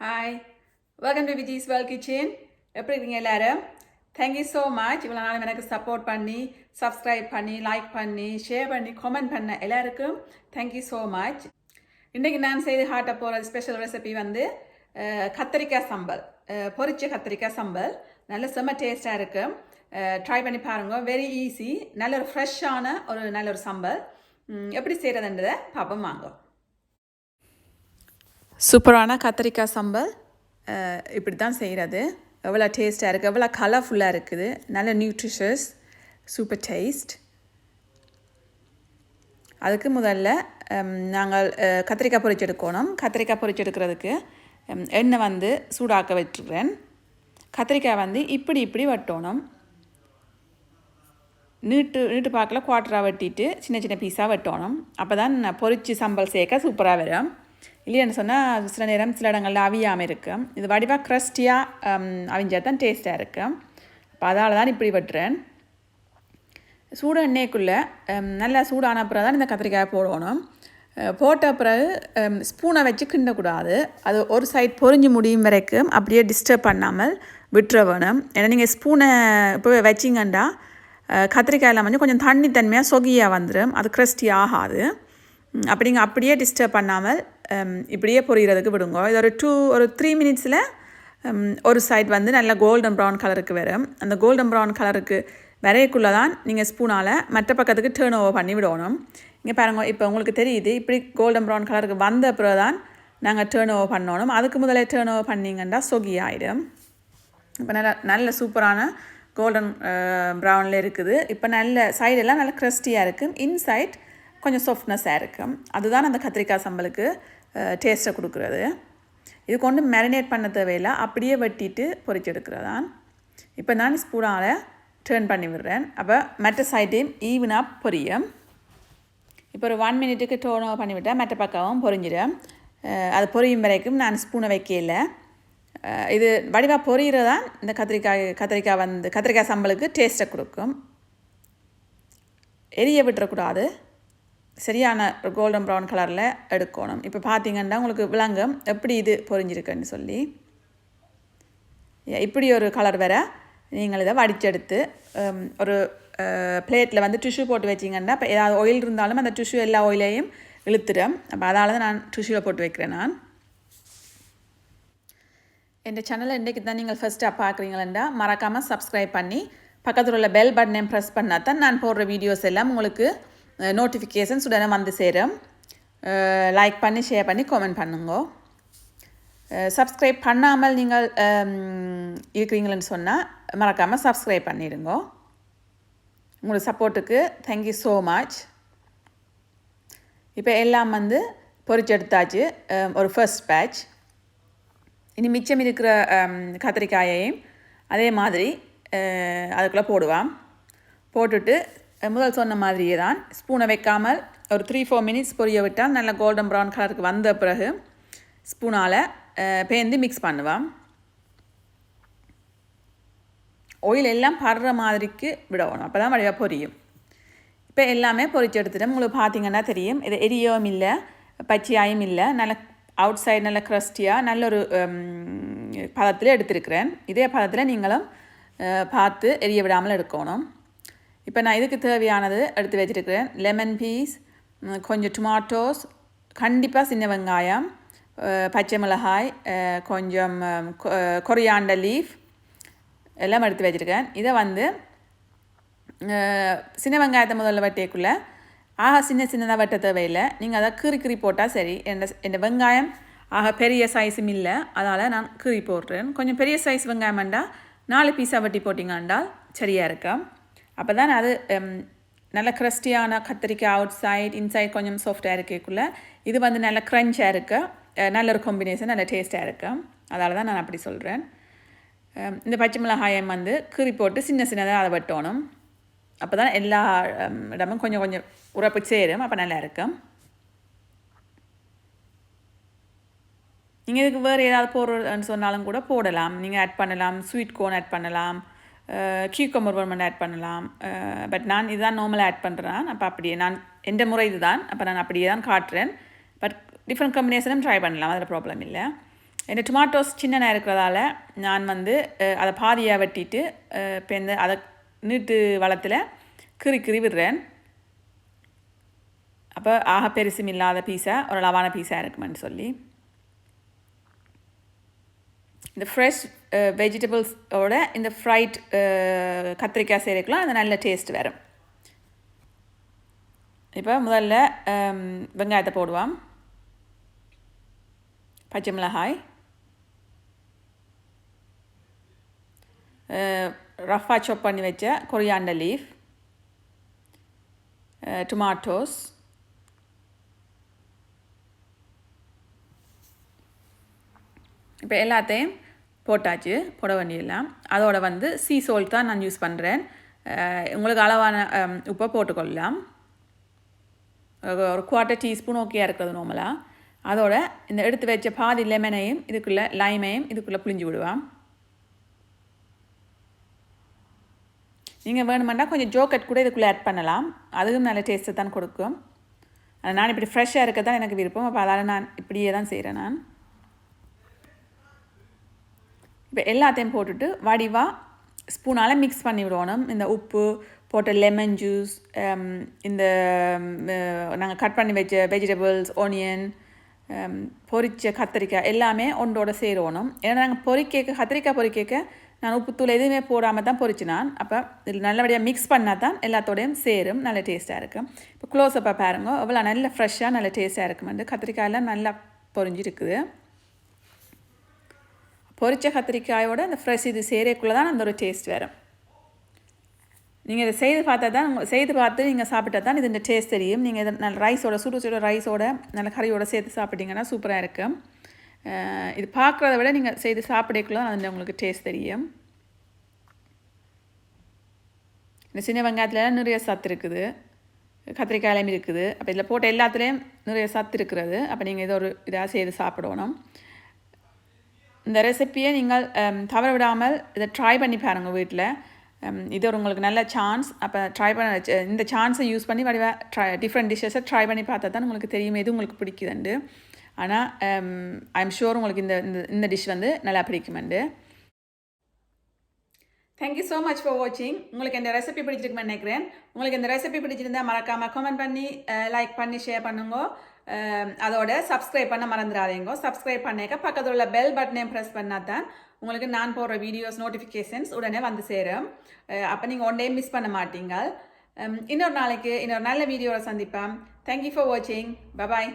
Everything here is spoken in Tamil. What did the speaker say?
Hi welcome to Viji's world kitchen. எப்படி இருக்கீங்க எல்லாரும்? Thank you so much. இவ்வளோ நாளும் எனக்கு சப்போர்ட் பண்ணி சப்ஸ்கிரைப் பண்ணி லைக் பண்ணி ஷேர் பண்ணி கமெண்ட் பண்ண எல்லாருக்கும் தேங்க்யூ ஸோ மச். இன்றைக்கு நான் செய்து காட்ட போகிற ஸ்பெஷல் ரெசிபி வந்து கத்திரிக்காய் சம்பல், பொரிச்ச கத்திரிக்காய் சம்பல். நல்ல செம்ம டேஸ்ட்டாக இருக்கும். ட்ரை பண்ணி பாருங்கள். Very easy. நல்ல ஒரு ஃப்ரெஷ்ஷான நல்ல ஒரு சம்பல். எப்படி செய்கிறதுன்றதை பார்ப்போம் வாங்க. சூப்பரான கத்திரிக்காய் சம்பல் இப்படி தான் செய்கிறது. எவ்வளோ டேஸ்ட்டாக இருக்குது, எவ்வளோ கலர்ஃபுல்லாக இருக்குது, நல்ல நியூட்ரிஷியஸ், சூப்பர் டேஸ்ட். அதுக்கு முதல்ல நாங்கள் கத்திரிக்காய் பொரிச்சு எடுக்கணும். கத்திரிக்காய் பொரிச்சு எடுக்கிறதுக்கு எண்ணெய் வந்து சூடாக்க வச்சுருக்கிறேன். கத்திரிக்காய் வந்து இப்படி வெட்டணும். நீட்டு பாக்கில் குவார்ட்டராக வெட்டிட்டு சின்ன சின்ன பீஸாக வெட்டணும். அப்போ தான் பொரிச்சு சம்பல் சேர்க்க சூப்பராக வரும். இல்லைன்னு சொன்னால் சில நேரம் சில இடங்களில் அவியாமல் இருக்கும். இது வடிவாக க்ரஸ்டியாக அவிஞ்சால் தான் டேஸ்ட்டாக இருக்கும். அப்போ அதால் தான் இப்படி வெட்டுறேன். சூடு எண்ணெய்க்குள்ளே நல்லா சூடான பிறகு தான் இந்த கத்திரிக்காய் போடணும். போட்ட பிறகு ஸ்பூனை வச்சு கிண்டக்கூடாது. அது ஒரு சைட் பொரிஞ்சு முடியும் வரைக்கும் அப்படியே டிஸ்டர்ப் பண்ணாமல் விட்டுற வேணும். ஏன்னா நீங்கள் ஸ்பூனை இப்போ வச்சிங்கண்டா கத்திரிக்காயில் வந்து கொஞ்சம் தண்ணித்தன்மையாக சொகியாக வந்துடும். அது க்ரஸ்டி ஆகாது. அப்படியே டிஸ்டர்ப் பண்ணாமல் இப்படியே பொரிகிறதுக்கு விடுங்க. இது ஒரு 3 மினிட்ஸில் ஒரு சைட் வந்து நல்லா கோல்டன் ப்ரௌன் கலருக்கு வரும். அந்த கோல்டன் ப்ரௌன் கலருக்கு வரைக்குள்ளே தான் நீங்கள் ஸ்பூனால் மற்ற பக்கத்துக்கு டேர்ன் ஓவர் பண்ணி விடணும். இங்கே பாருங்கள், இப்போ உங்களுக்கு தெரியுது. இப்படி கோல்டன் ப்ரௌன் கலருக்கு வந்த பிறகு தான் நாங்கள் டேர்ன் ஓவர் பண்ணணும். அதுக்கு முதலே டேர்ன் ஓவர் பண்ணிங்கன்னா சொகி ஆகிடும். இப்போ நல்ல சூப்பரான கோல்டன் ப்ரௌனில் இருக்குது. இப்போ நல்ல சைடெல்லாம் நல்ல க்ரஸ்டியாக இருக்குது. இன்சைட் கொஞ்சம் சாஃப்ட்னஸாக இருக்கும். அதுதான் அந்த கத்திரிக்காய் சம்பலுக்கு டேஸ்ட்டை கொடுக்குறது. இது கொண்டு மேரினேட் பண்ண தேவையில்லை, அப்படியே வெட்டிட்டு பொரிச்செடுக்கிறதான். இப்போ நான் ஸ்பூனால் டேர்ன் பண்ணி விடுறேன். அப்போ மற்ற சைடையும் ஈவனாக பொரியும். இப்போ ஒரு 1 மினிட்டுக்கு டேர்ன் ஓவர் பண்ணி விட்டால் மற்ற பக்கமும் பொரிஞ்சிடும். அது பொரியும் வரைக்கும் நான் ஸ்பூனை வைக்கல. இது வடிவாக பொரிகிறதான் இந்த கத்திரிக்காய் சம்பலுக்கு டேஸ்ட்டை கொடுக்கும். எரிய விட்டுறக்கூடாது. சரியான ஒரு கோல்டன் ப்ரௌன் கலரில் எடுக்கணும். இப்போ பார்த்தீங்கன்னா உங்களுக்கு விளங்கும் எப்படி இது பொரிஞ்சிருக்குன்னு சொல்லி. இப்படி ஒரு கலர் வர நீங்கள் இதை வடிச்செடுத்து ஒரு பிளேட்டில் வந்து டிஷ்யூ போட்டு வச்சிங்கன்னா இப்போ ஏதாவது ஆயில் இருந்தாலும் அந்த டிஷ்யூ எல்லா ஆயிலையும் இழுத்துடும். அப்போ அதனால தான் நான் டிஷ்யூவில் போட்டு வைக்கிறேன். நான் என் சேனலை இன்றைக்கு தான் நீங்கள் ஃபஸ்ட்டாக பார்க்குறீங்களா மறக்காமல் சப்ஸ்கிரைப் பண்ணி பக்கத்தில் உள்ள பெல் பட்டனையும் ப்ரெஸ் பண்ணால் தான் நான் போடுற வீடியோஸ் எல்லாம் உங்களுக்கு நோட்டிஃபிகேஷன்ஸ் உடனே வந்து சேரும். லைக் பண்ணி ஷேர் பண்ணி கமெண்ட் பண்ணுங்க. சப்ஸ்கிரைப் பண்ணாமல் நீங்கள் இருக்கிறீங்களன்னு சொன்னால் மறக்காமல் சப்ஸ்கிரைப் பண்ணிடுங்க. உங்களுக்கு சப்போர்ட்டுக்கு தேங்க்யூ ஸோ மச். இப்போ எல்லாம் வந்து பொரிச்செடுத்தாச்சு ஒரு ஃபர்ஸ்ட் பேட்ச். இனி மிச்சம் இருக்கிற கத்திரிக்காயையும் அதே மாதிரி அதுக்குள்ளே போட்டுட்டு முதல் சொன்ன மாதிரியே தான் ஸ்பூனை வைக்காமல் ஒரு 3-4 மினிட்ஸ் பொரிய விட்டால் நல்ல கோல்டன் ப்ரௌன் கலருக்கு வந்த பிறகு ஸ்பூனால் பேந்து மிக்ஸ் பண்ணுவேன். ஆயில் எல்லாம் படுற மாதிரிக்கு விடணும். அப்போ தான் வடிவாக பொரியும். இப்போ எல்லாமே பொரிச்சு எடுத்துட்டேன். உங்களுக்கு பார்த்தீங்கன்னா தெரியும். இது எரியவும் இல்லை, பச்சையாயும் இல்லை. நல்ல அவுட் சைடு நல்ல க்ரஸ்டியாக நல்ல ஒரு பதத்தில் எடுத்துருக்கிறேன். இதே பதத்தில் நீங்களும் பார்த்து எரிய விடாமல் எடுக்கணும். இப்போ நான் இதுக்கு தேவையானது எடுத்து வச்சுருக்கிறேன். லெமன் பீஸ், கொஞ்சம் டொமாட்டோஸ், கண்டிப்பாக சின்ன வெங்காயம், பச்சை மிளகாய், கொஞ்சம் கொரியாண்டர் லீஃப் எல்லாம் எடுத்து வச்சுருக்கேன். இதை வந்து சின்ன வெங்காயத்தை முதல்ல வெட்டியக்குள்ளே சின்னதாக வெட்ட தேவையில்லை. நீங்கள் அதை கீறி போட்டால் சரி. என் வெங்காயம் பெரிய சைஸும் இல்லை, அதனால் நான் கீறி போடுறேன். கொஞ்சம் பெரிய சைஸ் வெங்காயம் வேண்டாம் 4 பீஸாக வெட்டி போட்டிங்கன்றால் சரியாக இருக்கும். அப்போ தான் அது நல்ல க்ரஸ்டியான கத்திரிக்காய் அவுட் சைட் இன்சைட் கொஞ்சம் சாஃப்டாக இருக்கக்குள்ளே இது வந்து நல்ல க்ரன்ச்சாக இருக்க நல்ல ஒரு காம்பினேஷன், நல்ல டேஸ்ட்டாக இருக்கும். அதால் தான் நான் அப்படி சொல்கிறேன். இந்த பச்சை மிளகாயம் வந்து கீறி போட்டு சின்னதாக அதை வெட்டணும். அப்போ தான் எல்லா இடமும் கொஞ்சம் உரப்பு சேரும். அப்போ நல்லா இருக்கும். நீங்கள் இதுக்கு வேறு ஏதாவது போடுறதுன்னு சொன்னாலும் கூட போடலாம். நீங்கள் ஆட் பண்ணலாம். ஸ்வீட் கோர்ன் ஆட் பண்ணலாம், கியூக்கம்பர் பர்மண்ட் ஆட் பண்ணலாம். பட் நான் இதுதான் நார்மலாக ஆட் பண்ணுறேன். அப்போ அப்படியே நான் எந்த முறை இதுதான். அப்போ நான் அப்படியே தான் காட்டுறேன். பட் டிஃப்ரெண்ட் காம்பினேஷனும் ட்ரை பண்ணலாம், அதில் ப்ராப்ளம் இல்லை. இந்த டொமாட்டோஸ் சின்னனாக இருக்கிறதால நான் வந்து அதை பாதியாக வெட்டிட்டு இப்போ இந்த அதை நீட்டு வளத்தில் கிரி விடுறேன். அப்போ ஆக பெருசும் இல்லாத பீஸாக ஒரு அளவான பீஸாக இருக்குமென்னு சொல்லி இந்த ஃப்ரெஷ் வெஜிடபிள்ஸோட இந்த ஃப்ரைட் கத்திரிக்காய் செய்கிறதுக்குலாம் அது நல்ல டேஸ்ட் வரும். இப்போ முதல்ல வெங்காயத்தை போடுவோம், பச்சை மிளகாய், ரஃபாக சாப் பண்ணி வச்ச கொரியாண்டர் லீஃப், டொமாட்டோஸ், இப்போ எல்லாத்தையும் போட்டாச்சு. போட வேண்டியெல்லாம் அதோட வந்து சீ சால்ட் தான் நான் யூஸ் பண்ணுறேன். உங்களுக்கு அளவான உப்பை போட்டுக்கொள்ளலாம். ஒரு 1/4 டீஸ்பூன் ஓகேயா இருக்கிறது நார்மலாக. அதோட இந்த எடுத்து வச்ச பாதி லெமனையும் இதுக்குள்ளே லைமையும் இதுக்குள்ளே புளிஞ்சு விடுவான். நீங்கள் வேணுமெண்டா கொஞ்சம் ஜோக்கட் கூட இதுக்குள்ளே ஆட் பண்ணலாம், அதுவும் நல்ல டேஸ்ட்டை தான் கொடுக்கும். நான் இப்படி ஃப்ரெஷ்ஷாக இருக்க தான் எனக்கு விருப்பம். அப்போ அதால் நான் இப்படியே தான் செய்கிறேன். நான் இப்போ எல்லாத்தையும் போட்டுட்டு வடிவாக ஸ்பூனால் மிக்ஸ் பண்ணி விடணும். இந்த உப்பு போட்ட லெமன் ஜூஸ், இந்த நாங்கள் கட் பண்ணி வச்ச வெஜிடபிள்ஸ், ஆனியன், பொரிச்ச கத்திரிக்காய் எல்லாமே ஒன்றோட சேரணும். ஏன்னா நாங்கள் கத்திரிக்காய் பொரிக்க நான் உப்புத்தூள் எதுவுமே போடாமல் தான் பொரிச்சினான். அப்போ இதில் நல்லபடியாக மிக்ஸ் பண்ணால் தான் எல்லாத்தோடையும் சேரும், நல்ல டேஸ்ட்டாக இருக்கும். இப்போ க்ளோஸ்அப்பாக பாருங்க, அவ்வளோ நல்ல ஃப்ரெஷ்ஷாக நல்ல டேஸ்ட்டாக இருக்கும். கத்திரிக்காயெல்லாம் நல்லா பொரிஞ்சிருக்குது. பொரிச்ச கத்திரிக்காயோட அந்த ஃப்ரெஷ் இது சேரக்குள்ளே தான் அந்த ஒரு டேஸ்ட் வரும். நீங்கள் இதை செய்து பார்த்து நீங்கள் சாப்பிட்டா தான் இது இந்த டேஸ்ட் தெரியும். நீங்கள் இதை நல்ல ரைஸோட சுடு ரைஸோட நல்ல கறியோட சேர்த்து சாப்பிட்டீங்கன்னா சூப்பராக இருக்கும். இது பார்க்குறத விட நீங்கள் செய்து சாப்பிடக்குள்ள அது உங்களுக்கு டேஸ்ட் தெரியும். இந்த சின்ன வெங்காயத்தில் நிறைய சத்து இருக்குது, கத்திரிக்காயிலையும் இருக்குது. அப்போ இதில் போட்ட எல்லாத்துலேயும் நிறைய சத்து இருக்கிறது. அப்போ நீங்கள் இதை ஒரு இதாக செய்து சாப்பிடணும். இந்த ரெசிப்பியை நீங்கள் தவற விடாமல் இதை ட்ரை பண்ணி பாருங்கள் வீட்டில். இது ஒரு உங்களுக்கு நல்ல சான்ஸ். அப்போ இந்த சான்ஸை யூஸ் பண்ணி டிஃப்ரெண்ட் டிஷ்ஷஸை ட்ரை பண்ணி பார்த்தா தான் உங்களுக்கு தெரியும் எது உங்களுக்கு பிடிக்குதுண்டு. ஆனால் ஐ எம் ஷூர் உங்களுக்கு இந்த டிஷ் வந்து நல்லா பிடிக்குமெண்டு. தேங்க்யூ ஸோ மச் ஃபார் வாட்சிங். உங்களுக்கு இந்த ரெசிபி பிடிச்சிருக்குன்னு நினைக்கிறேன். உங்களுக்கு இந்த ரெசிபி பிடிச்சிருந்தால் மறக்காமல் கமெண்ட் பண்ணி லைக் பண்ணி ஷேர் பண்ணுங்க. அதோட சப்ஸ்கிரைப் பண்ண மறந்துடாதீங்க. சப்ஸ்கிரைப் பண்ணிக்க பக்கத்தில் உள்ள பெல் பட்டனையும் ப்ரெஸ் பண்ணால் தான் உங்களுக்கு நான் போடுற வீடியோஸ் நோட்டிஃபிகேஷன்ஸ் உடனே வந்து சேரும். அப்போ நீங்கள் ஒன் டே மிஸ் பண்ண மாட்டீங்க. இன்னொரு நாளைக்கு இன்னொரு நல்ல வீடியோவை சந்திப்பேன். தேங்க்யூ ஃபார் வாட்சிங். பபாய்.